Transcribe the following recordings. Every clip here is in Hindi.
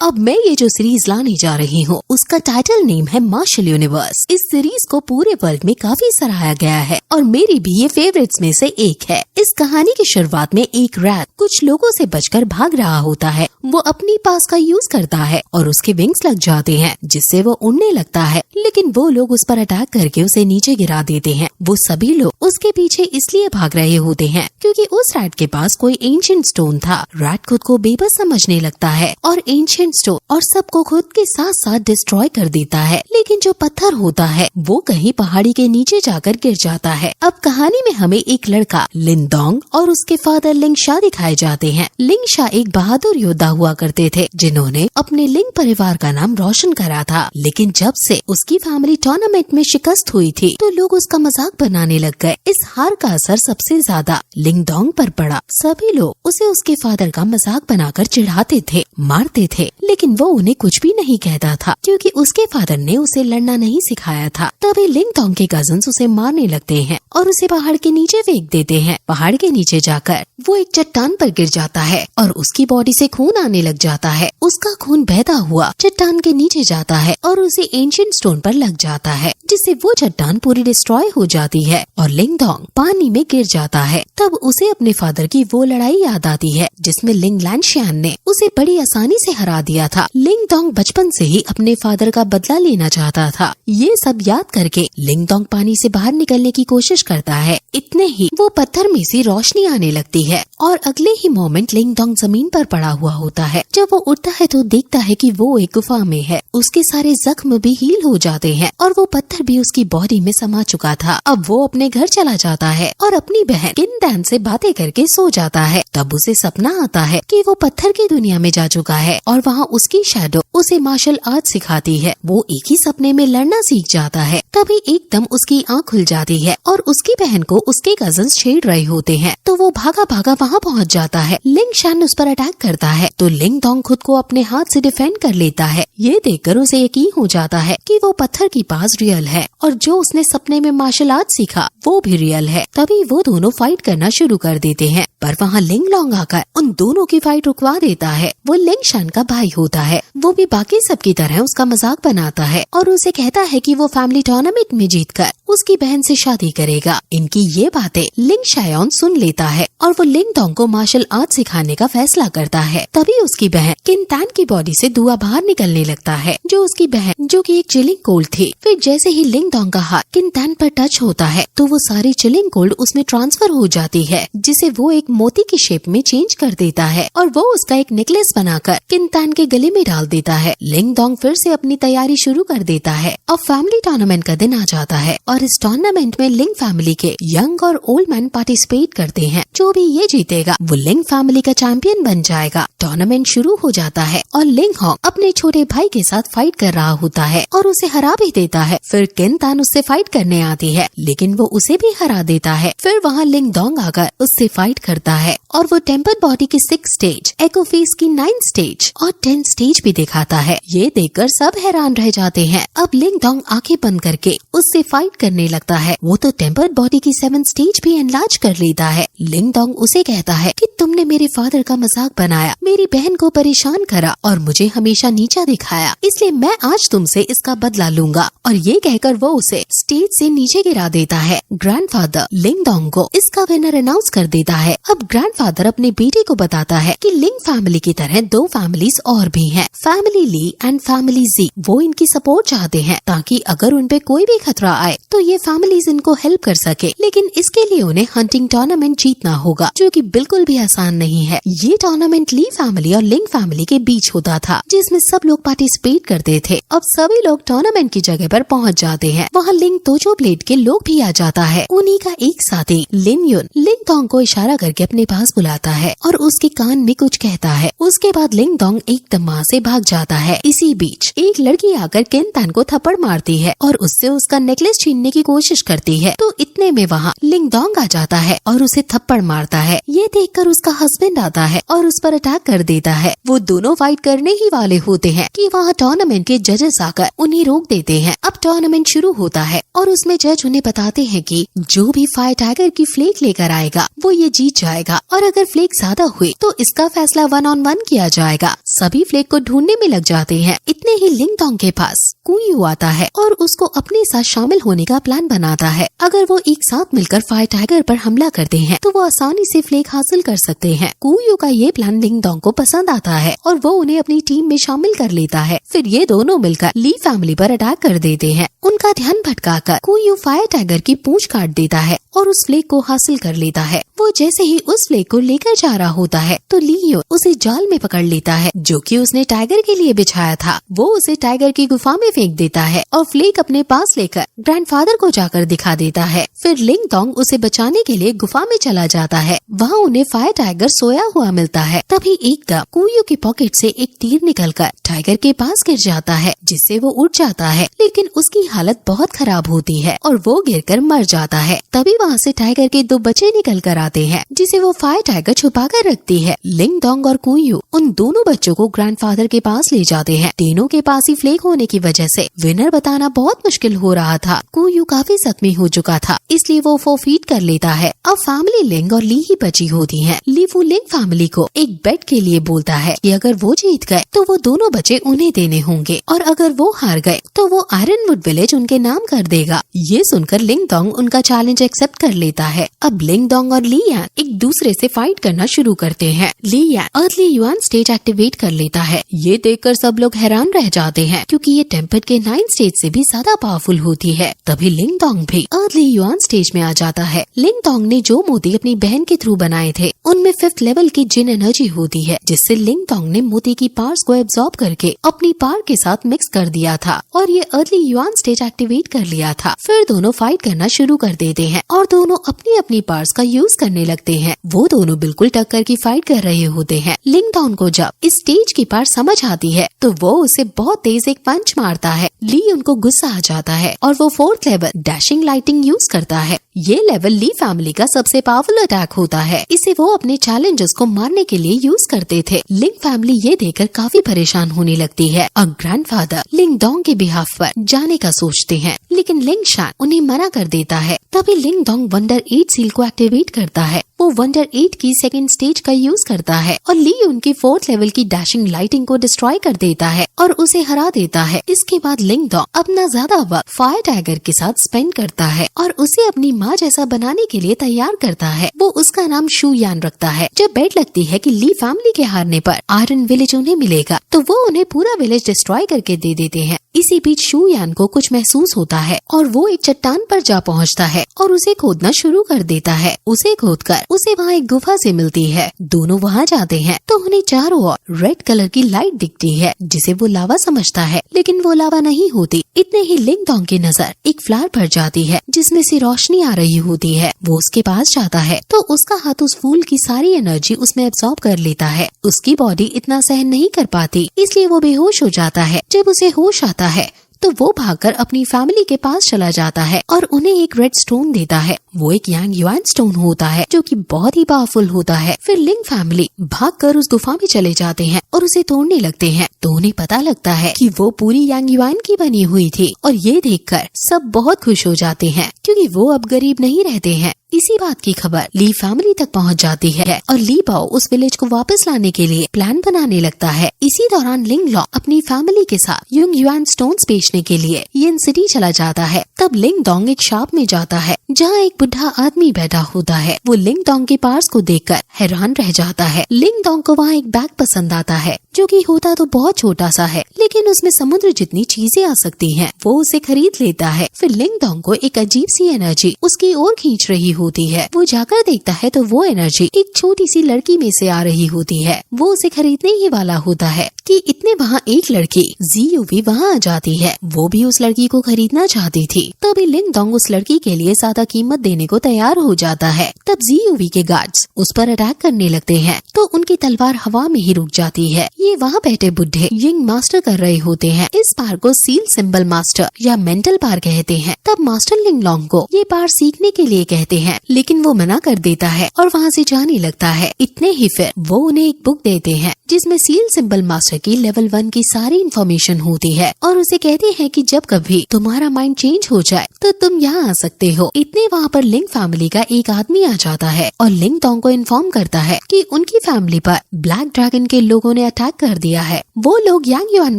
अब मैं ये जो सीरीज लाने जा रही हूँ उसका टाइटल नेम है मार्शल यूनिवर्स। इस सीरीज को पूरे वर्ल्ड में काफी सराहा गया है और मेरी भी ये फेवरेट्स में से एक है। इस कहानी की शुरुआत में एक रैट कुछ लोगों से बचकर भाग रहा होता है। वो अपनी पास का यूज करता है और उसके विंग्स लग जाते हैं जिससे वो उड़ने लगता है, लेकिन वो लोग उस पर अटैक करके उसे नीचे गिरा देते हैं। वो सभी लोग उसके पीछे इसलिए भाग रहे होते हैं क्योंकि उस रैट के पास कोई एंशिएंट स्टोन था। रैट खुद को बेबस समझने लगता है और एंशिएंट स्टोन और सबको खुद के साथ साथ डिस्ट्रॉय कर देता है, लेकिन जो पत्थर होता है वो कहीं पहाड़ी के नीचे जाकर गिर जाता है। अब कहानी में हमें एक लड़का लिनडोंग और उसके फादर लिंगशा दिखाए जाते हैं। लिंगशा एक बहादुर योद्धा हुआ करते थे जिन्होंने अपने लिंग परिवार का नाम रोशन करा था, लेकिन जब से उसकी फैमिली टूर्नामेंट में शिकस्त हुई थी तो लोग उसका मजाक बनाने लग गए। इस हार का असर सबसे ज्यादा लिंगडोंग पर पड़ा। सभी लोग उसे उसके फादर का मजाक बनाकर चिढ़ाते थे, मारते थे, लेकिन वो उन्हें कुछ भी नहीं कहता था क्योंकि उसके फादर ने उसे लड़ना नहीं सिखाया था। तभी लिंगडोंग के कजिन्स उसे मारने लगते हैं और उसे पहाड़ के नीचे फेंक देते हैं। पहाड़ के नीचे जाकर वो एक चट्टान पर गिर जाता है और उसकी बॉडी से खून आने लग जाता है। उसका खून बहता हुआ चट्टान के नीचे जाता है और उसे एंशिएंट स्टोन पर लग जाता है, जिससे वो चट्टान पूरी डिस्ट्रॉय हो जाती है और लिंगडोंग पानी में गिर जाता है। तब उसे अपने फादर की वो लड़ाई याद आती है जिसमें लिंग लैनशियान ने उसे बड़ी आसानी से हरा दिया था। लिंगडोंग बचपन से ही अपने फादर का बदला लेना चाहता था। ये सब याद करके लिंगडोंग पानी से बाहर निकलने की कोशिश करता है। इतने ही वो पत्थर में से रोशनी आने लगती है और अगले ही मोमेंट लिंगडोंग जमीन पर पड़ा हुआ होता है। जब वो उठता है तो देखता है कि वो एक गुफा में है। उसके सारे जख्म भी हील हो जाते हैं और वो पत्थर भी उसकी बॉडी में समा चुका था। अब वो अपने घर चला जाता है और अपनी बहन किनतान से बातें करके सो जाता है। तब उसे सपना आता है कि वो पत्थर की दुनिया में जा चुका है और वहाँ उसकी शैडो उसे मार्शल आर्ट सिखाती है। वो एक ही सपने में लड़ना सीख जाता है। तभी एकदम उसकी आँख खुल जाती है और उसकी बहन को उसके कजिन्स छेड़ रहे होते हैं, तो वो भागा भागा वहाँ पहुँच जाता है। लिंगशान उस पर अटैक करता है तो लिंगडोंग खुद को अपने हाथ से डिफेंड कर लेता है। ये देखकर उसे यकीन हो जाता है कि वो पत्थर के पास रियल है और जो उसने सपने में मार्शल आर्ट सीखा वो भी रियल है। तभी वो दोनों फाइट करना शुरू कर देते हैं, पर वहाँ लिंगलोंग आकर उन दोनों की फाइट रुकवा देता है। वो लिंगशान का भाई होता है। वो भी बाकी सबकी तरह उसका मजाक बनाता है और उसे कहता है कि वो फैमिली टूर्नामेंट में जीतकर उसकी बहन से शादी करेगा। इनकी ये बातें लिंगशायोन सुन लेता है और वो लिंगडोंग को मार्शल आर्ट सिखाने का फैसला करता है। तभी उसकी बहन किनतान की बॉडी से धुआं बाहर निकलने लगता है, जो उसकी बहन जो कि एक चिलिंग कोल्ड थी। फिर जैसे ही लिंगडोंग का हाथ किनतान पर टच होता है तो वो सारी चिलिंग कोल्ड उसमें ट्रांसफर हो जाती है, जिसे वो एक मोती की शेप में चेंज कर देता है और वो उसका एक नेकलेस बनाकर किनतान के गले में डाल देता है। लिंगडोंग फिर से अपनी तैयारी शुरू कर देता है। अब फैमिली टूर्नामेंट का दिन आ जाता है और इस टूर्नामेंट में लिंग फैमिली के यंग और ओल्ड मैन पार्टिसिपेट करते हैं। जो भी ये जीतेगा वो लिंग फैमिली का चैंपियन बन जाएगा। टूर्नामेंट शुरू हो जाता है और लिंगहोंग अपने छोटे भाई के साथ फाइट कर रहा होता है और उसे हरा भी देता है। फिर किनतान उससे फाइट करने आती है लेकिन वो उसे भी हरा देता है। फिर वहाँ लिंगडोंग आकर उससे फाइट करता है और वो टेम्पर्ड बॉडी की 6 स्टेज, एको फेस की 9 स्टेज और 10 स्टेज भी दिखाता है। ये देखकर सब हैरान रह जाते हैं। अब लिंगडोंग आंखें बंद करके उससे फाइट करने लगता है। वो तो टेम्पर्ड बॉडी की 7 स्टेज भी एनलार्ज कर लेता है। लिंगडोंग उसे कहता है कि तुमने मेरे फादर का मजाक बनाया, मेरी बहन को परेशान करा और मुझे हमेशा नीचा दिखाया, इसलिए मैं आज तुमसे इसका बदला लूंगा। और ये कहकर वो उसे स्टेज से नीचे गिरा देता है। ग्रैंडफादर लिंगडोंग को इसका विनर अनाउंस कर देता है। अब ग्रैंडफादर अपने बेटे को बताता है कि लिंग फैमिली की तरह 2 फैमिलीज और भी हैं, फैमिली ली एंड फैमिली जी। वो इनकी सपोर्ट चाहते हैं ताकि अगर उन पे कोई भी खतरा आए तो ये फैमिलीज इनको हेल्प कर सके, लेकिन इसके लिए उन्हें हंटिंग टूर्नामेंट जीतना होगा, जो कि बिल्कुल भी आसान नहीं है। ये टूर्नामेंट ली फैमिली और लिंग फैमिली के बीच होता था, जिसमें सब लोग पार्टिसिपेट करते थे। अब सभी लोग टूर्नामेंट की जगह पर पहुंच जाते हैं। वहाँ लिंग तोजो ब्लेड के लोग भी आ जाता है। उन्हीं का एक साथी लिन युन लिंगडोंग को इशारा करके अपने पास बुलाता है और उसके कान में कुछ कहता है। उसके बाद लिंगडोंग एकदम वहाँ से भाग जाता है। इसी बीच एक लड़की आकर किनतान को थप्पड़ मारती है और उससे उसका नेकलेस छीनने की कोशिश करती है। तो इतने में वहाँ लिंगडोंग आ जाता है और उसे थप्पड़ मारता है। ये देखकर उसका हस्बैंड आता है और उस पर अटैक कर देता है। वो दोनों फाइट करने ही वाले होते हैं कि वहाँ टूर्नामेंट के जजेस आकर उन्हें रोक देते हैं। अब टूर्नामेंट शुरू होता है और उसमें जज उन्हें बताते हैं कि जो भी फायर टाइगर की फ्लेक लेकर आएगा वो ये जीत जाएगा और अगर फ्लेक ज्यादा हुई तो इसका फैसला 1-on-1 किया जाएगा। सभी फ्लेक को ढूंढने में लग जाते हैं। इतने ही लिंग डोंग के पास कुयू आता है और उसको अपने साथ शामिल होने का प्लान बनाता है। अगर वो एक साथ मिलकर फायर टाइगर पर हमला करते हैं तो वो आसानी से फ्लेक हासिल कर सकते हैं। कुयू का ये प्लान लिंग डोंग को पसंद आता है और वो उन्हें अपनी टीम में शामिल कर लेता है। फिर ये दोनों मिलकर ली फैमिली पर अटैक कर देते हैं। उनका ध्यान भटकाकर कुयू फायर टाइगर की पूंछ काट देता है और उस फ्लेक को हासिल कर लेता है। वो जैसे ही उस फ्लेक को लेकर जा रहा होता है तो लियो उसे जाल में पकड़ लेता है जो कि उसने टाइगर के लिए बिछाया था। वो उसे टाइगर की गुफा में फेंक देता है और फ्लेक अपने पास लेकर ग्रैंडफादर को जाकर दिखा देता है। फिर लिंग डोंग उसे बचाने के लिए गुफा में चला जाता है। वहाँ उन्हें फायर टाइगर सोया हुआ मिलता है। तभी एकदम कुयू की पॉकेट से एक तीर निकलकर टाइगर के पास गिर जाता है जिससे वो उठ जाता है, लेकिन उसकी हालत बहुत खराब होती है और वो गिरकर मर जाता है। तभी वहाँ से टाइगर के 2 बच्चे निकल कर आते हैं जिसे वो फायर टाइगर छुपा कर रखती है। लिंग डोंग और कुयू उन दोनों बच्चों को ग्रैंडफादर के पास ले जाते हैं। तीनों के पास ही फ्लेक होने की वजह से विनर बताना बहुत मुश्किल हो रहा था। कुयू काफी जख्मी हो चुका था, इसलिए वो फॉरफीट कर लेता है। अब फैमिली लिंग और ली ही बची होती है। ली वो लिंग फैमिली को एक बेट के लिए बोलता है कि अगर वो जीत गए तो वो दोनों बच्चे उन्हें देने होंगे और अगर वो हार गए तो वो आयरनवुड विलेज उनके नाम कर देगा। ये सुनकर लिंग डोंग उनका चैलेंज एक्सेप्ट कर लेता है। अब लिंग डोंग और ली यान एक दूसरे से फाइट करना शुरू करते हैं। ली यान अर्ली युआन स्टेज एक्टिवेट कर लेता है। ये देखकर सब लोग हैरान रह जाते हैं क्योंकि ये टेम्पेट के 9 स्टेज से भी ज्यादा पावरफुल होती है। तभी लिंग डोंग भी अर्ली युआन स्टेज में आ जाता है। लिंग डोंग ने जो मोती अपनी बहन के थ्रू बनाए थे उनमें 5th लेवल की जिन एनर्जी होती है, जिससे लिंग डोंग ने मोती की पार्ट्स को एब्जॉर्ब करके अपनी पावर के साथ मिक्स कर दिया था और ये अर्ली युआन स्टेज एक्टिवेट कर लिया था। फिर दोनों फाइट करना शुरू कर देते हैं और दोनों अपनी अपनी पार्ट्स का यूज करने लगते हैं। वो दोनों बिल्कुल टक्कर की फाइट कर रहे होते हैं। लिंग डोंग को जब इस स्टेज की पार्ट समझ आती है तो वो उसे बहुत तेज एक पंच मारता है। ली उनको गुस्सा आ जाता है और वो 4th level dashing lighting use करता है। ये लेवल ली फैमिली का सबसे पावरफुल अटैक होता है। इसे वो अपने चैलेंजर्स को मारने के लिए यूज करते थे। लिंग फैमिली ये देखकर काफी परेशान होने लगती है और ग्रैंडफादर लिंग डोंग के बिहाफ पर जाने का सोचते हैं, लेकिन लिंग शान उन्हें मना कर देता है। तभी लिंग डोंग वंडर 8 सील को एक्टिवेट करता है। वो वंडर 8 की 2nd स्टेज का यूज करता है और ली उनकी 4th लेवल की डैशिंग लाइटिंग को डिस्ट्रॉय कर देता है और उसे हरा देता है। इसके बाद लिंग डोंग अपना ज्यादा वक्त फायर टाइगर के साथ स्पेंड करता है और उसे अपनी माँ जैसा बनाने के लिए तैयार करता है। वो उसका नाम शू यान रखता है। जब बेट लगती है कि ली फैमिली के हारने पर आयरन विलेज उन्हें मिलेगा तो वो उन्हें पूरा विलेज डिस्ट्रॉय करके दे देते हैं। इसी बीच शू यान को कुछ महसूस होता है और वो एक चट्टान पर जा पहुंचता है और उसे खोदना शुरू कर देता है। उसे खोदकर उसे वहाँ एक गुफा से मिलती है। दोनों वहाँ जाते हैं तो उन्हें चारों ओर रेड कलर की लाइट दिखती है जिसे वो लावा समझता है, लेकिन वो लावा नहीं होती। इतने ही लिंग डोंग की नजर एक फ्लावर पर जाती है जिसमें से रोशनी आ रही होती है। वो उसके पास जाता है तो उसका हाथ उस फूल की सारी एनर्जी उसमें एब्जॉर्ब कर लेता है। उसकी बॉडी इतना सहन नहीं कर पाती, इसलिए वो बेहोश हो जाता है। जब उसे होश आता है तो वो भागकर अपनी फैमिली के पास चला जाता है और उन्हें एक रेड स्टोन देता है। वो एक यांग युआन स्टोन होता है जो कि बहुत ही पावरफुल होता है। फिर लिंग फैमिली भागकर उस गुफा में चले जाते हैं और उसे तोड़ने लगते हैं तो उन्हें पता लगता है कि वो पूरी यांग युआन की बनी हुई थी और ये देखकर सब बहुत खुश हो जाते हैं क्योंकि वो अब गरीब नहीं रहते हैं। इसी बात की खबर ली फैमिली तक पहुंच जाती है और ली बाओ उस विलेज को वापस लाने के लिए प्लान बनाने लगता है। इसी दौरान लिंग लॉ अपनी फैमिली के साथ यांग युआन स्टोन्स बेचने के लिए येन सिटी चला जाता है। तब लिंग डोंग एक शॉप में जाता है जहाँ एक बुढ़ा आदमी बैठा होता है। वो लिंग डोंग के पार्ट्स को देखकर हैरान रह जाता है। लिंग डोंग को वहाँ एक बैग पसंद आता है जो कि होता तो बहुत छोटा सा है, लेकिन उसमें समुद्र जितनी चीजें आ सकती हैं। वो उसे खरीद लेता है। फिर लिंग डोंग को एक अजीब सी एनर्जी उसकी ओर खींच रही होती है। वो जाकर देखता है तो वो एनर्जी एक छोटी सी लड़की में से आ रही होती है। वो उसे खरीदने ही वाला होता है कि इतने वहाँ एक लड़की जीयूवी वहाँ आ जाती है। वो भी उस लड़की को खरीदना चाहती थी। तभी लिंग डोंग उस लड़की के लिए ज्यादा कीमत देने को तैयार हो जाता है। तब जीयूवी के गार्ड्स उस पर अटैक करने लगते हैं तो उनकी तलवार हवा में ही रुक जाती है। ये वहाँ बैठे बुढ़े यिंग मास्टर कर रहे होते हैं। इस पार को सील सिंबल मास्टर या मेंटल पार कहते हैं। तब मास्टर लिंग लॉन्ग को ये पार सीखने के लिए कहते हैं, लेकिन वो मना कर देता है और वहाँ से जाने लगता है। इतने ही फिर वो उन्हें एक बुक देते हैं जिसमें सील सिंबल मास्टर की लेवल 1 की सारी इन्फॉर्मेशन होती है और उसे कहते हैं कि जब कभी तुम्हारा माइंड चेंज हो जाए तो तुम यहाँ आ सकते हो। इतने वहाँ पर लिंग फैमिली का एक आदमी आ जाता है और लिंग डोंग को इन्फॉर्म करता है कि उनकी फैमिली पर ब्लैक ड्रैगन के लोगों ने अटैक कर दिया है। वो लोग यांग युआन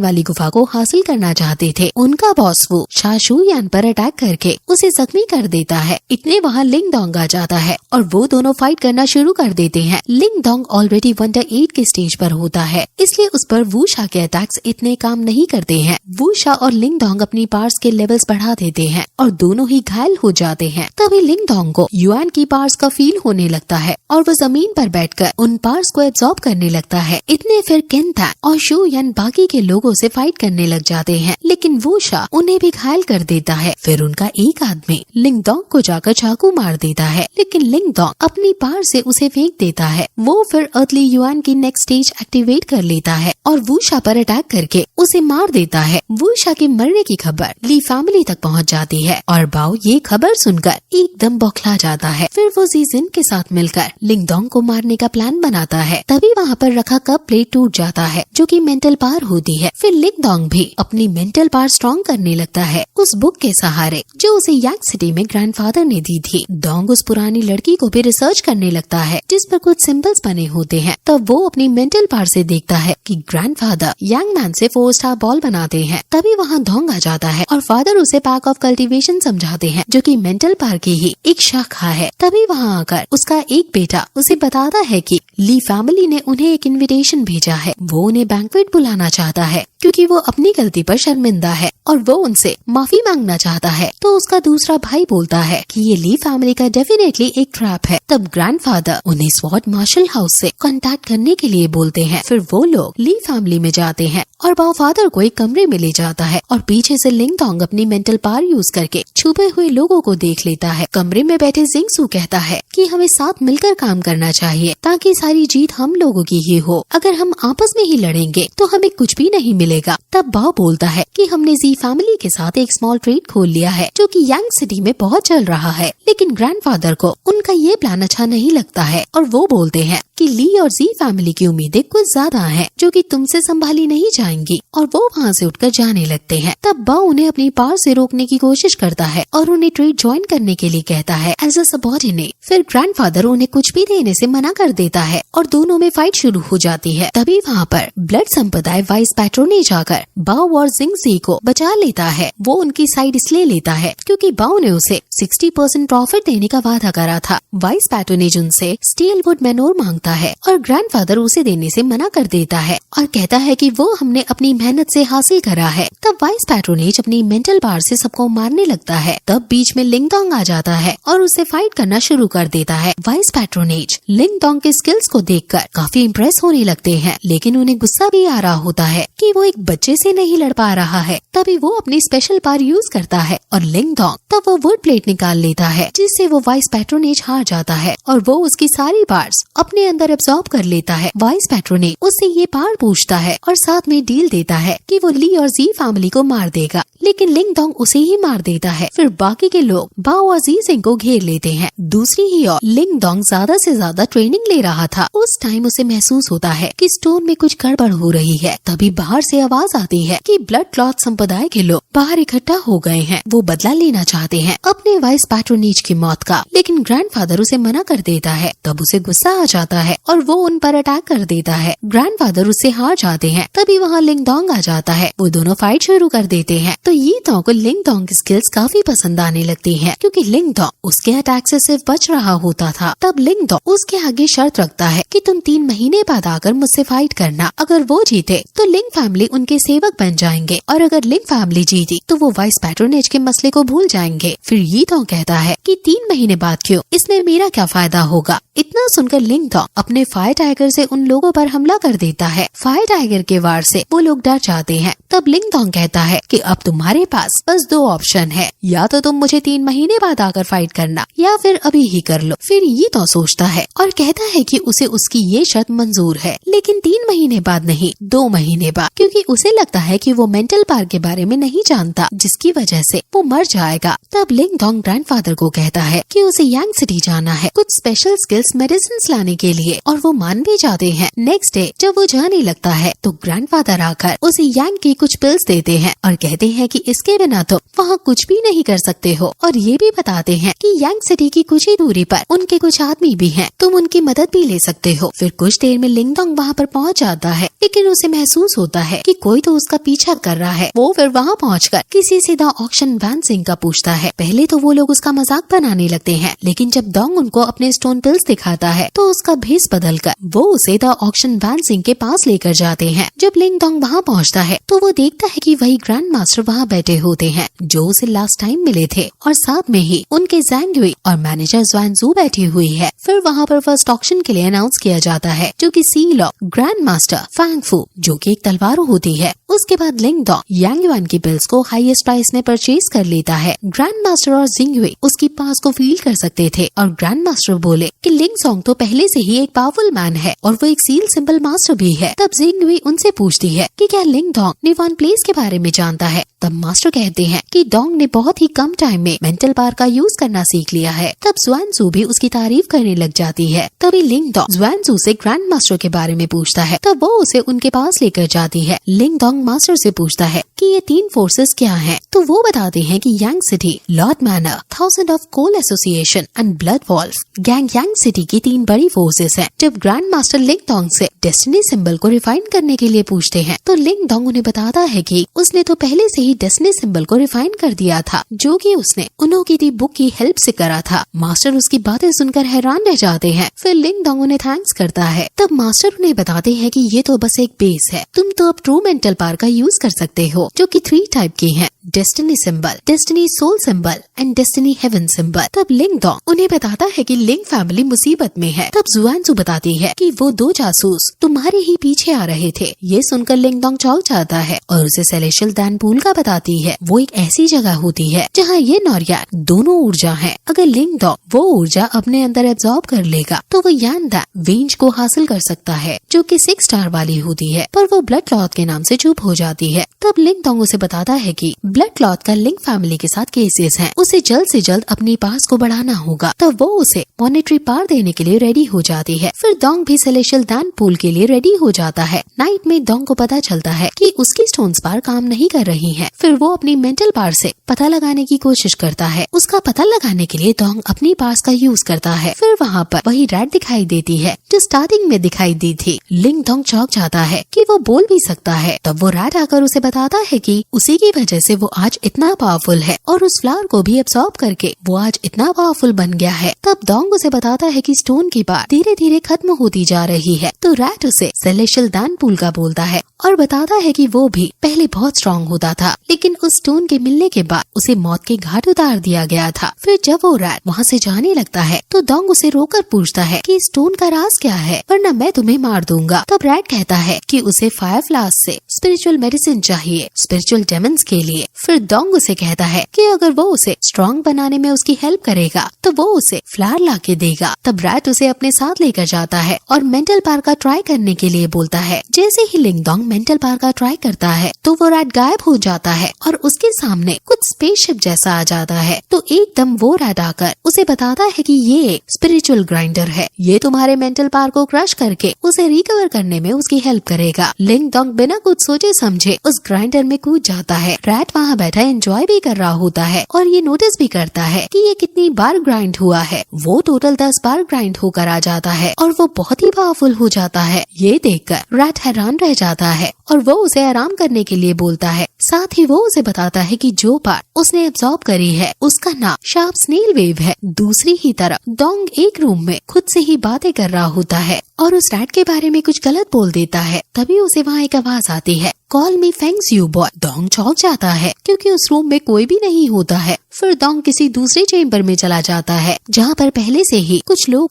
वाली गुफा को हासिल करना चाहते थे। उनका बॉस वो शा शू यान पर अटैक करके उसे जख्मी कर देता है। इतने वहाँ लिंग डोंग आ जाता है और वो दोनों फाइट करना शुरू कर देते हैं। लिंग डोंग ऑलरेडी वंडर 8 के स्टेज पर होता है, इसलिए उस पर वू शा के अटैक्स इतने काम नहीं करते हैं। वू शा और लिंग डोंग अपनी पावर्स के लेवल्स बढ़ा देते हैं और दोनों ही घायल हो जाते हैं। तभी लिंग डोंग को युआन की पावर्स का फील होने लगता है और वो जमीन पर बैठकर उन पावर्स को एब्जॉर्ब करने लगता है। इतने फिर केंता और शू यान बाकी के लोगों से फाइट करने लग जाते हैं, लेकिन वू शा उन्हें भी घायल कर देता है। फिर उनका एक आदमी लिंग डोंग को जाकर चाकू मार देता है, लेकिन लिंग डोंग अपनी पावर से उसे फेंक देता है। वो फिर अर्थली युआन की नेक्स्ट स्टेज एक्टिवेट कर लेता है और वू शा पर अटैक करके उसे मार देता है। वू शा के मरने की खबर ली फैमिली तक पहुंच जाती है और बाओ ये खबर सुनकर एकदम बौखला जाता है। फिर वो जीजिन के साथ मिलकर लिंग डोंग को मारने का प्लान बनाता है। तभी वहाँ पर रखा कप प्लेट टूट जाता है, जो कि मेंटल पावर होती है। फिर लिंग डोंग भी अपनी मेंटल पावर स्ट्रॉन्ग करने लगता है उस बुक के सहारे जो उसे यांग सिटी में ग्रैंडफादर ने दी थी। डोंग उस पुरानी लड़की को भी रिसर्च करने लगता है जिस पर कुछ सिंबल्स बने होते हैं। तब वो अपनी मेंटल पावर से देखता है कि ग्रैंडफादर यांग मैन से 4 स्टार बॉल बनाते हैं। तभी वहाँ डोंग आ जाता है और फादर उसे पैक ऑफ कल्टीवेशन समझाते हैं, जो कि मेंटल पावर की ही एक शाखा है। तभी वहाँ आकर उसका एक बेटा उसे बताता है कि ली फैमिली ने उन्हें एक इनविटेशन भेजा है। वो उन्हें बैंक्वेट बुलाना चाहता है क्योंकि वो अपनी गलती पर शर्मिंदा है और वो उनसे माफी मांगना चाहता है। तो उसका दूसरा भाई बोलता है कि ये ली फैमिली का डेफिनेटली एक ट्रैप है। तब ग्रैंडफादर उन्हें स्वॉर्ड मार्शल हाउस से कांटेक्ट करने के लिए बोलते हैं। फिर वो लोग ली फैमिली में जाते हैं और बाओ फादर को एक कमरे में ले जाता है और पीछे से लिंग डोंग अपनी मेंटल पावर यूज करके छुपे हुए लोगों को देख लेता है। कमरे में बैठे जिंगसू कहता है कि हमें साथ मिलकर काम करना चाहिए ताकि सारी जीत हम लोगों की ही हो। अगर हम आपस में ही लड़ेंगे तो हमें कुछ भी नहीं मिलेगा। तब बाओ बोलता है कि हमने जी फैमिली के साथ एक स्मॉल ट्रेड खोल लिया है जो कि यांग सिटी में बहुत चल रहा है, लेकिन ग्रैंडफादर को उनका ये प्लान अच्छा नहीं लगता है और वो बोलते हैं कि ली और जी फैमिली की उम्मीदें कुछ ज्यादा हैं जो कि तुमसे संभाली नहीं जाएंगी और वो वहाँ से उठकर जाने लगते हैं। तब बाओ उन्हें अपनी पावर से रोकने की कोशिश करता है और उन्हें ट्रेड ज्वाइन करने के लिए कहता है एज अ सबऑर्डिनेट। फिर ग्रैंडफादर उन्हें कुछ भी देने से मना कर देता है और दोनों में फाइट शुरू हो जाती है। तभी वहाँ पर ब्लड संप्रदाय वाइस पैट्रोनेज आकर बाओ और जिंगजी को बचा लेता है। वो उनकी साइड इसलिए लेता है क्योंकि बाओ ने उसे 60% प्रॉफिट देने का वादा करा था। वाइस पैट्रोनेज उनसे स्टील वुड मैनोर मांगता है और ग्रैंडफादर उसे देने से मना कर देता है और कहता है कि वो हमने अपनी मेहनत से हासिल करा है। तब वाइस पैट्रोनेज अपनी मेंटल पावर से सबको मारने लगता है। तब बीच में लिंग डोंग आ जाता है और उसे फाइट करना शुरू कर देता है। वाइस पैट्रोनेज लिंग डोंग के स्किल्स को देखकर काफी इम्प्रेस होने लगते हैं, लेकिन उन्हें गुस्सा भी आ रहा होता है कि वो एक बच्चे से नहीं लड़ पा रहा है। तभी वो अपनी स्पेशल पावर यूज करता है और लिंग डोंग तब वो वुड प्लेट निकाल लेता है जिससे वो वाइस पैट्रोनेज हार जाता है और वो उसकी सारी पावर्स अपने अंदर एब्जॉर्ब कर लेता है। वाइस पैट्रोनेज उससे ये पावर पूछता है और साथ में डील देता है कि वो ली और जी फैमिली को मार देगा, लेकिन लिंग डोंग उसे ही मार देता है। फिर बाकी के लोग बाओ और जी सिंह को घेर लेते हैं। दूसरी ही ओर लिंग डोंग ज्यादा से ज्यादा ट्रेनिंग ले रहा था। उस टाइम उसे महसूस होता है कि स्टोन में कुछ गड़बड़ हो रही है। तभी बाहर से आवाज आती है कि ब्लड क्लॉथ संप्रदाय के लोग बाहर इकट्ठा हो गए हैं। वो बदला लेना चाहते हैं अपने वाइस पैट्रोनेज की मौत का, लेकिन ग्रैंडफादर उसे मना कर देता है। तब उसे गुस्सा आ जाता है और वो उन पर अटैक कर देता है। ग्रैंडफादर उससे हार जाते हैं। तभी वहाँ लिंग डोंग आ जाता है। वो दोनों फाइट शुरू कर देते हैं। तो ये डोंग को लिंग डोंग की स्किल्स काफी पसंद आने लगती है क्योंकि लिंग डोंग उसके अटैक से सिर्फ बच रहा होता था। तब लिंग डोंग उसके आगे शर्त रखता है कि तुम 3 महीने बाद आकर मुझसे फाइट करना। अगर वो जीते तो लिंग फैमिली उनके सेवक बन जाएंगे और अगर लिंग फैमिली जीती तो वो वाइस पैट्रोनेज के मसले को भूल जाएंगे। फिर ये डोंग कहता है कि 3 महीने बाद क्यों, इसमें मेरा क्या फायदा होगा। इतना सुनकर लिंग डोंग अपने फायर टाइगर से उन लोगों पर हमला कर देता है। फायर टाइगर के वार से वो लोग डर जाते हैं। तब लिंग डोंग कहता है कि अब तुम्हारे पास बस 2 ऑप्शन है, या तो तुम मुझे 3 महीने बाद आकर फाइट करना या फिर अभी ही कर लो। फिर ये तो सोचता है और कहता है कि उसे उसकी ये शर्त मंजूर है, लेकिन 3 महीने बाद नहीं, 2 महीने बाद, क्योंकि उसे लगता है कि वो मेंटल पावर के बारे में नहीं जानता जिसकी वजह से वो मर जाएगा। तब लिंग डोंग ग्रैंडफादर को कहता है कि उसे यांग सिटी जाना है कुछ स्पेशल स्किल्स मेडिसिन लाने के लिए और वो मान भी जाते हैं। नेक्स्ट डे जब वो जाने लगता है तो ग्रैंडफादर आकर उसे यांग की कुछ पिल्स देते हैं और कहते हैं कि इसके बिना तो वहाँ कुछ भी नहीं कर सकते हो, और ये भी बताते हैं कि यांग सिटी की कुछ ही दूरी पर उनके कुछ आदमी भी हैं, तुम उनकी मदद भी ले सकते हो। फिर कुछ देर में लिंग डोंग वहाँ पर पहुँच जाता है, लेकिन उसे महसूस होता है कि कोई तो उसका पीछा कर रहा है। वो फिर वहाँ पहुँचकर किसी से द ऑक्शन वैन सिंह का पूछता है। पहले तो वो लोग उसका मजाक बनाने लगते हैं, लेकिन जब डोंग उनको अपने स्टोन पिल्स दिखाता है तो उसका भेस बदलकर वो उसे द ऑक्शन वैन सिंह के पास लेकर जाते हैं। जब लिंग डोंग वहाँ पहुँचता है तो वो देखता है कि वही ग्रैंड मास्टर वहाँ बैठे होते हैं जो उसे लास्ट टाइम मिले थे, और साथ में ही उनके ज़ैंग युई और मैनेजर ज़ुआनज़ू बैठी हुई है। फिर वहाँ पर फर्स्ट ऑक्शन के लिए अनाउंस किया जाता है, जो कि seal of grand master Fang Fu, जो कि एक तलवार होती है। उसके बाद लिंग डोंग यांग युआन की पिल्स को हाईएस्ट प्राइस में परचेज कर लेता है। ग्रैंड मास्टर और जिंग युई उसकी पास को फील कर सकते थे, और ग्रैंड मास्टर बोले कि लिंग सोंग तो पहले से ही एक पावरफुल मैन है और वो एक सील सिंबल मास्टर भी है। तब जिंग युई उनसे पूछती है कि क्या लिंग डोंग निवान प्लेस के बारे में जानता है। तब मास्टर कहते हैं कि डोंग ने बहुत ही कम टाइम में मेंटल पावर का यूज करना सीख लिया है। तब ज़ुआनज़ू भी उसकी तारीफ करने लग जाती है। तभी लिंग डोंग ज़ुआनज़ू से ग्रैंड मास्टर के बारे में पूछता है, तब वो उसे उनके पास लेकर जाती है। लिंग डोंग मास्टर से पूछता है कि ये 3 फोर्सेस क्या हैं, तो वो बताते हैं कि Yang city, lord manor, 1000 of coal association and blood wolf gang Yang city की 3 बड़ी फोर्सेस हैं। जब ग्रैंड मास्टर लिंग डोंग से डेस्टिनी सिंबल को रिफाइन करने के लिए पूछते हैं, तो लिंग डोंग उन्हें बताता है कि उसने तो पहले से ही डेस्टिनी सिंबल को रिफाइन कर दिया था, जो कि उसने उन्होंने दी बुक की हेल्प से करा था। मास्टर उसकी बातें सुनकर हैरान रह जाते हैं। फिर लिंग डोंग उन्हें थैंक्स करता है। तब मास्टर उन्हें बताते हैं कि ये तो बस एक बेस है, तुम तो अब ट्रू मेंटल पावर का यूज कर सकते हो, जो कि 3 टाइप की हैं, destiny symbol, destiny soul symbol and destiny heaven symbol. तब लिंग डोंग उन्हें बताता है कि लिंग फैमिली मुसीबत में है। तब ज़ुआनज़ू बताती है कि वो 2 जासूस तुम्हारे ही पीछे आ रहे थे। ये सुनकर लिंग डोंग चौंक जाता है और उसे सेलेशियल दान पूल का बताती है। वो एक ऐसी जगह होती है जहाँ ये नॉर्यान दोनों ऊर्जा है। अगर लिंग डोंग वो ऊर्जा अपने अंदर एब्जॉर्ब कर लेगा तो वो यान दा वेंज को हासिल कर सकता है, जो कि 6 स्टार वाली होती है, पर वो ब्लड क्लॉथ के नाम से चुप हो जाती है। तब लिंग डोंग उसे बताता है कि ब्लड क्लॉथ का लिंग फैमिली के साथ केसेस हैं, उसे जल्द से जल्द अपनी पास को बढ़ाना होगा। तब वो उसे मॉनेटरी पावर देने के लिए रेडी हो जाती है। फिर डोंग भी सेलेशियल दान पूल के लिए रेडी हो जाता है। नाइट में डोंग को पता चलता है कि उसकी स्टोन्स पावर काम नहीं कर रही है। फिर वो अपनी मेंटल पावर से पता लगाने की कोशिश करता है। उसका पता लगाने के लिए डोंग अपनी पावर्स का यूज करता है। फिर वहाँ पर वही रैट दिखाई देती है जो स्टार्टिंग में दिखाई दी थी। लिंग डोंग चौंक जाता है कि वो बोल भी सकता है। तब वो रैट आकर उसे बताता है कि उसी की वजह से वो आज इतना पावरफुल है, और उस फ्लावर को भी एब्सॉर्ब करके वो आज इतना पावरफुल बन गया है। तब डोंग उसे बताता है कि स्टोन की पावर धीरे धीरे खत्म होती जा रही है। तो रैट उसे सेलेशियल दान पूल का बोलता है और बताता है कि वो भी पहले बहुत स्ट्रॉन्ग होता था, लेकिन उस स्टोन के मिलने के बाद उसे मौत के घाट उतार दिया गया था। फिर जब वो रैट वहाँ से जाने लगता है तो डोंग उसे रोकर पूछता है कि स्टोन का राज क्या है, वरना मैं तुम्हें मार दूंगा। तब रैट कहता है कि उसे फायर फ्लावर्स से स्पिरिचुअल मेडिसिन चाहिए, स्पिरिचुअल डेमन्स के लिए। फिर डोंग उसे कहता है कि अगर वो उसे स्ट्रॉन्ग बनाने में उसकी हेल्प करेगा तो वो उसे फ्लावर ला के देगा। तब रैट उसे अपने साथ लेकर जाता है और मेंटल पावर का ट्राई करने के लिए बोलता है। जैसे ही लिंग डोंग मेंटल पावर का ट्राई करता है तो वो रैट गायब हो जाता है और उसके सामने कुछ स्पेसशिप जैसा आ जाता है। तो एकदम वो रैट आकर उसे बताता है कि ये एक स्पिरिचुअल ग्राइंडर है, ये तुम्हारे मेंटल पावर को क्रश करके उसे रिकवर करने में उसकी हेल्प करेगा। लिंग डोंग बिना कुछ सोचे समझे उस ग्राइंडर में कूद जाता है। रैट वहाँ बैठा एंजॉय भी कर रहा होता है और ये नोटिस भी करता है कि ये कितनी बार ग्राइंड हुआ है। वो टोटल 10 बार ग्राइंड होकर आ जाता है और वो बहुत ही पावरफुल हो जाता है। ये देखकर रैट हैरान रह जाता है और वो उसे आराम करने के लिए बोलता है। साथ ही वो उसे बताता है कि जो पार्ट उसने एब्जॉर्ब करी है उसका नाम शार्प स्नेल वेव है। दूसरी ही तरफ डोंग एक रूम में खुद से ही बातें कर रहा होता है और उस रैट के बारे में कुछ गलत बोल देता है। तभी उसे वहाँ एक आवाज आती है, call me Fengs you boy. Dong चौंक जाता है क्योंकि उस रूम में कोई भी नहीं होता है। फिर डोंग किसी दूसरे चेम्बर में चला जाता है जहाँ पर पहले से ही कुछ लोग।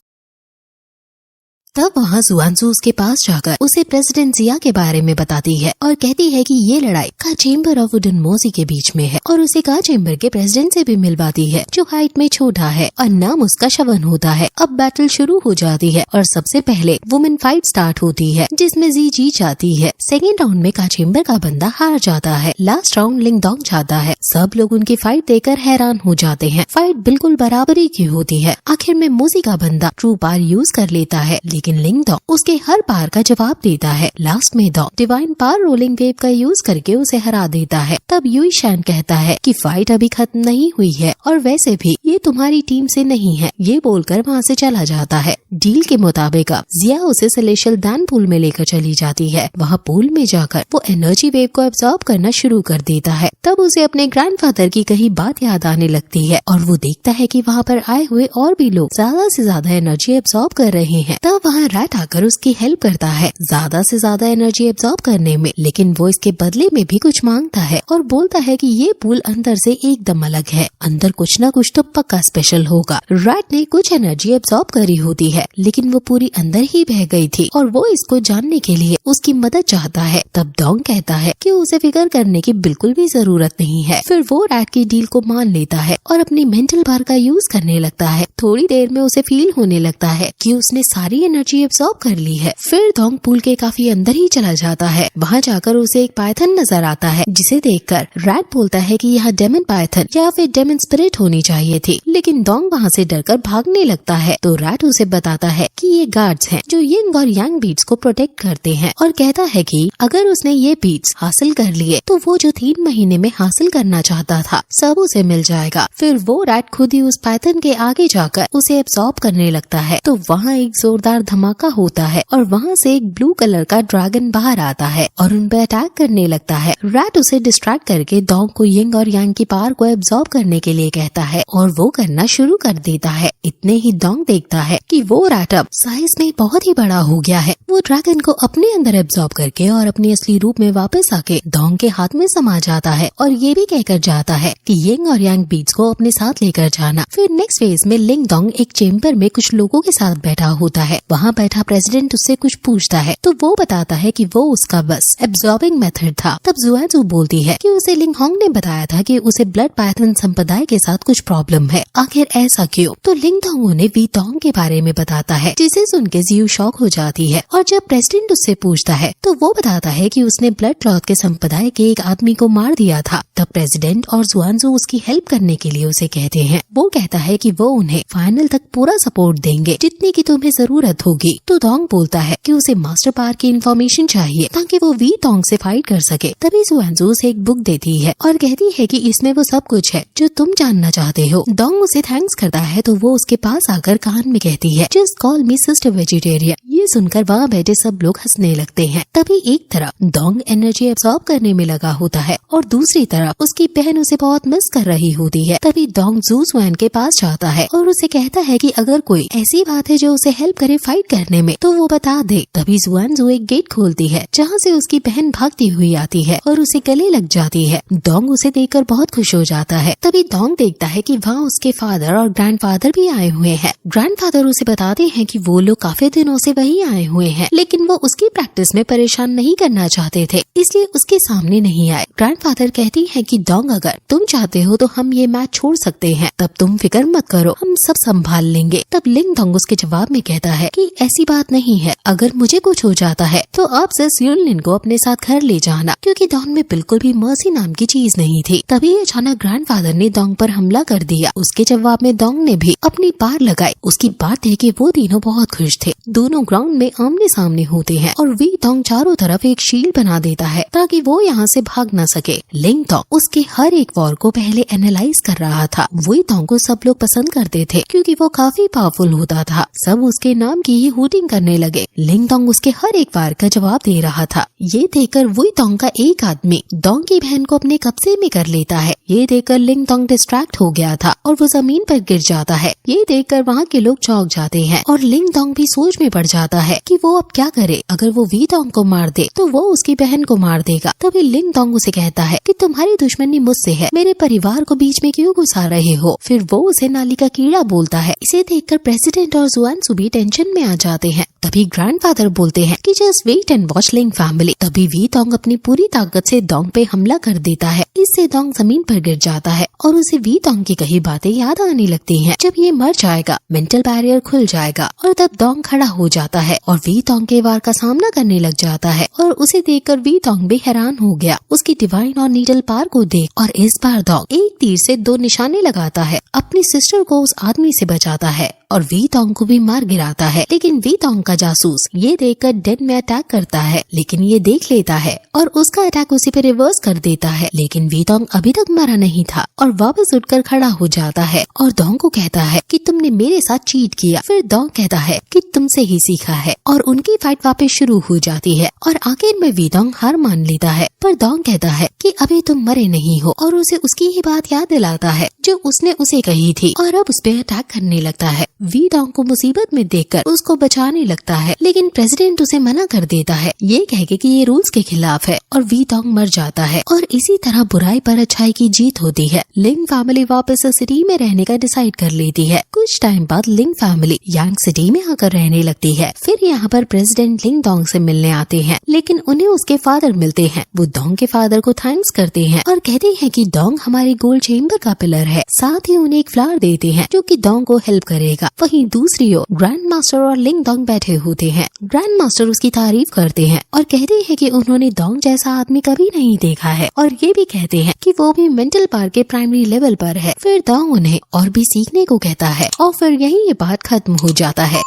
तब वहाँ ज़ुआनज़ू उसके पास जाकर उसे प्रेसिडेंट जिया के बारे में बताती है और कहती है कि ये लड़ाई का चेम्बर ऑफ वुडन मोजी के बीच में है और उसे का चेम्बर के प्रेसिडेंट से भी मिलवाती है जो हाइट में छोटा है और नाम उसका शवन होता है। अब बैटल शुरू हो जाती है और सबसे पहले वुमेन फाइट स्टार्ट होती है जिसमें जी जीत जाती है। सेकेंड राउंड में का चेम्बर का बंदा हार जाता है। लास्ट राउंड लिंग डोंग जाता है। सब लोग उनकी फाइट देखकर हैरान हो जाते हैं। फाइट बिल्कुल बराबरी की होती है। आखिर में मोजी का बंदा ट्रू पावर यूज कर लेता है, लेकिन लिंग डोंग उसके हर बार का जवाब देता है। लास्ट में Dong divine power rolling wave का यूज करके उसे हरा देता है। तब यूई शैन कहता है कि फाइट अभी खत्म नहीं हुई है और वैसे भी ये तुम्हारी टीम से नहीं है। ये बोलकर वहाँ से चला जाता है। डील के मुताबिक जिया उसे सेलेशियल डैन पूल में लेकर चली जाती है। वहाँ पूल में जाकर वो एनर्जी वेव को एब्जॉर्ब करना शुरू कर देता है। तब उसे अपने ग्रैंडफादर की कही बात याद आने लगती है और वो देखता है कि वहाँ पर आए हुए और भी लोग ज्यादा से ज्यादा एनर्जी एब्जॉर्ब कर रहे हैं। तब वहाँ रैट आकर उसकी हेल्प करता है ज्यादा से ज्यादा एनर्जी एब्जॉर्ब करने में, लेकिन वो इसके बदले में भी कुछ मांगता है और बोलता है कि ये पूल अंदर से एकदम अलग है, अंदर कुछ न कुछ तो पक्का स्पेशल होगा। रैट ने कुछ एनर्जी एब्जॉर्ब करी होती है लेकिन वो पूरी अंदर ही बह गई थी और वो इसको जानने के लिए उसकी मदद चाहता है। तब डोंग कहता है कि उसे फिक्र करने की बिल्कुल भी जरूरत नहीं है। फिर वो रैट की डील को मान लेता है और अपनी मेंटल पावर का यूज करने लगता है। थोड़ी देर में उसे फील होने लगता है कि उसने सारी एनर्जी एब्जॉर्ब कर ली है। फिर डोंग पूल के काफी अंदर ही चला जाता है। वहाँ जाकर उसे एक पाइथन नजर आता है जिसे देखकर रैट बोलता है कि यहाँ डेमन पाइथन या फिर डेमन स्पिरिट होनी चाहिए थी, लेकिन डोंग वहाँ से डरकर भागने लगता है। तो रैट उसे बताता है कि ये गार्ड्स हैं जो यिंग और यांग बीट्स को प्रोटेक्ट करते हैं और कहता है कि अगर उसने ये बीट्स हासिल कर लिए तो वो जो 3 महीने में हासिल करना चाहता था सब उसे मिल जाएगा। फिर वो रैट खुद ही उस पाइथन के आगे जाकर उसे एब्सॉर्ब करने लगता है। तो वहाँ एक जोरदार धमाका होता है और वहाँ से एक ब्लू कलर का ड्रैगन बाहर आता है और उन पर अटैक करने लगता है। रैट उसे डिस्ट्रैक्ट करके डोंग को यिंग और यांग की पावर को एब्सॉर्ब करने के लिए कहता है और वो करना शुरू कर देता है। इतने ही डोंग देखता है कि वो रैट अब साइज में बहुत ही बड़ा हो गया है। वो ड्रैगन को अपने अंदर एब्सॉर्ब करके और अपने असली रूप में वापस आके डोंग के हाथ में समा जाता है और ये भी कहकर जाता है कि यिंग और यांग बीट्स को अपने साथ लेकर जाना। फिर नेक्स्ट फेज में लिंग डोंग एक चेम्बर में कुछ लोगों के साथ बैठा होता है। वहाँ बैठा प्रेसिडेंट उससे कुछ पूछता है तो वो बताता है कि वो उसका बस एब्सॉर्बिंग मेथड था। तब जुआजू बोलती है कि उसे लिंग होंग ने बताया था कि उसे ब्लड पाइथन संप्रदाय के साथ कुछ प्रॉब्लम है, आखिर ऐसा क्यों? तो लिंग डोंग उन्हें वी टोंग के बारे में बताता है जिसे सुन के जियू शॉक हो जाती है और जब प्रेसिडेंट उससे पूछता है तो वो बताता है कि उसने ब्लड क्लॉथ के संप्रदाय के एक आदमी को मार दिया था। तब प्रेसिडेंट और जुआनजू उसकी हेल्प करने के लिए उसे कहते हैं। वो कहता है कि वो उन्हें फाइनल तक पूरा सपोर्ट देंगे जितनी की तुम्हें जरूरत होगी। तो डोंग बोलता है कि उसे मास्टर पावर की इन्फॉर्मेशन चाहिए ताकि वो वी टोंग से फाइट कर सके। तभी जुआनजू उसे एक बुक देती है और कहती है कि इसमें वो सब कुछ है जो तुम जानना चाहते हो। डोंग उसे थैंक्स करता है तो वो उसके पास आकर कान में कहती है जस्ट कॉल मी सिस्टर वेजिटेरियन। ये सुनकर वहाँ बैठे सब लोग हंसने लगते हैं। तभी एक तरफ डोंग एनर्जी एब्सॉर्ब करने में लगा होता है और दूसरी तरफ उसकी बहन उसे बहुत मिस कर रही होती है। तभी डोंग जू जुआन के पास जाता है और उसे कहता है कि अगर कोई ऐसी बात है जो उसे हेल्प करे फाइट करने में तो वो बता दे। तभी जुआन जू एक गेट खोलती है जहाँ से उसकी बहन भागती हुई आती है और उसे गले लग जाती है। डोंग उसे देखकर बहुत खुश हो जाता है। तभी डोंग देखता है कि वहाँ उसके फादर और ग्रैंडफादर भी आए हुए हैं। ग्रैंडफादर उसे बताते हैं कि वो लोग काफी दिनों से वही आए हुए हैं लेकिन वो उसकी प्रैक्टिस में परेशान नहीं करना चाहते थे इसलिए उसके सामने नहीं आए। ग्रैंडफादर कहती है कि डोंग अगर तुम चाहते हो तो हम ये मैच छोड़ सकते हैं, तब तुम फिक्र मत करो, हम सब संभाल लेंगे। तब लिंग डोंग उसके जवाब में कहता है कि ऐसी बात नहीं है, अगर मुझे कुछ हो जाता है तो आप सिर्फ यूलिन को अपने साथ घर ले जाना, क्योंकि डोंग में बिल्कुल भी मर्सी नाम की चीज नहीं थी। तभी अचानक ग्रैंडफादर ने डोंग पर हमला कर दिया। उसके जवाब में डोंग ने भी अपनी पार लगाई। उसकी बात है कि वो तीनों बहुत खुश थे। दोनों ग्राउंड में आमने सामने होते हैं और वी डोंग चारों तरफ एक शील्ड बना देता है ताकि वो यहाँ से भाग न सके। लिंग डोंग उसके हर एक वॉर को पहले एनालाइज कर रहा था। वी डोंग को सब लोग पसंद करते थे क्योंकि वो काफी पावरफुल होता था। सब उसके नाम की ही हूटिंग करने लगे। लिंग डोंग उसके हर एक वार का जवाब दे रहा था। ये देखकर वी डोंग का एक आदमी डोंग की बहन को अपने कब्जे में कर लेता है। ये देखकर लिंग डोंग डिस्ट्रैक्ट हो गया था और वो जमीन पर गिर जाता है। ये देखकर वहाँ के लोग चौंक जाते हैं और लिंग डोंग भी सोच में पड़ जाता है कि वो अब क्या करे। अगर वो वी डोंग को मार दे तो वो उसकी बहन को मार देगा। तभी लिंग डोंग उसे कहता है कि तुम्हारी दुश्मनी मुझसे है, मेरे परिवार को बीच में क्यों घुसा रहे हो। फिर वो उसे नाली का कीड़ा बोलता है। इसे देखकर प्रेसिडेंट और जुआनसू भी टेंशन में आ जाते हैं। तभी ग्रैंडफादर बोलते हैं कि जस्ट वेट एंड वॉच लिंग फैमिली। तभी वी डोंग अपनी पूरी ताकत से डोंग पे हमला कर देता है। इस इससे डोंग जमीन पर गिर जाता है और उसे वी डोंग की कही बातें याद आने लगती हैं। जब ये मर जाएगा मेंटल बैरियर खुल जाएगा और तब डोंग खड़ा हो जाता है और वी डोंग के वार का सामना करने लग जाता है और उसे देखकर वी डोंग भी हैरान हो गया उसकी डिवाइन और नीडल पावर को देख। और इस बार डोंग एक तीर से 2 निशाने लगाता है, अपनी सिस्टर को उस आदमी से बचाता है और वी डोंग को भी मार गिराता है। लेकिन वी डोंग का जासूस ये देखकर डेड में अटैक करता है, लेकिन ये देख लेता है और उसका अटैक उसी पे रिवर्स कर देता है। लेकिन वी डोंग अभी तक मरा नहीं था और वापस उठकर खड़ा हो जाता है और डोंग को कहता है कि तुमने मेरे साथ चीट किया। फिर डोंग कहता है कि तुमसे ही सीखा है और उनकी फाइट वापस शुरू हो जाती है और आखिर में वी डोंग हार मान लेता है। पर डोंग कहता है कि अभी तुम मरे नहीं हो और उसे उसकी ही बात याद दिलाता है जो उसने उसे कही थी और अब उस पे अटैक करने लगता है। वी डोंग को मुसीबत में देखकर उसको बचाने लगता है, लेकिन प्रेसिडेंट उसे मना कर देता है ये कह के कि ये रूल्स के खिलाफ है और वी डोंग मर जाता है। और इसी तरह बुराई पर अच्छाई की जीत होती है। लिंग फैमिली वापस सिटी में रहने का डिसाइड कर लेती है। कुछ टाइम बाद लिंग फैमिली यांग सिटी में आकर रहने लगती है। फिर यहाँ पर प्रेसिडेंट लिंग डोंग से मिलने आते हैं, लेकिन उन्हें उसके फादर मिलते हैं। वो डोंग के फादर को थैंक्स करते हैं और कहते हैं कि डोंग हमारे गोल्ड चेम्बर का पिलर है। साथ ही उन्हें एक फ्लावर देते हैं जो कि डोंग को हेल्प करेगा। वहीं दूसरी ओर ग्रैंड मास्टर और लिंग डोंग बैठे होते हैं। ग्रैंड मास्टर उसकी तारीफ करते हैं और कहते हैं कि उन्होंने डोंग जैसा आदमी कभी नहीं देखा है और ये भी कहते हैं कि वो भी मेंटल पावर के प्राइमरी लेवल पर है। फिर डोंग उन्हें और भी सीखने को कहता है और फिर यही ये बात खत्म हो जाता है।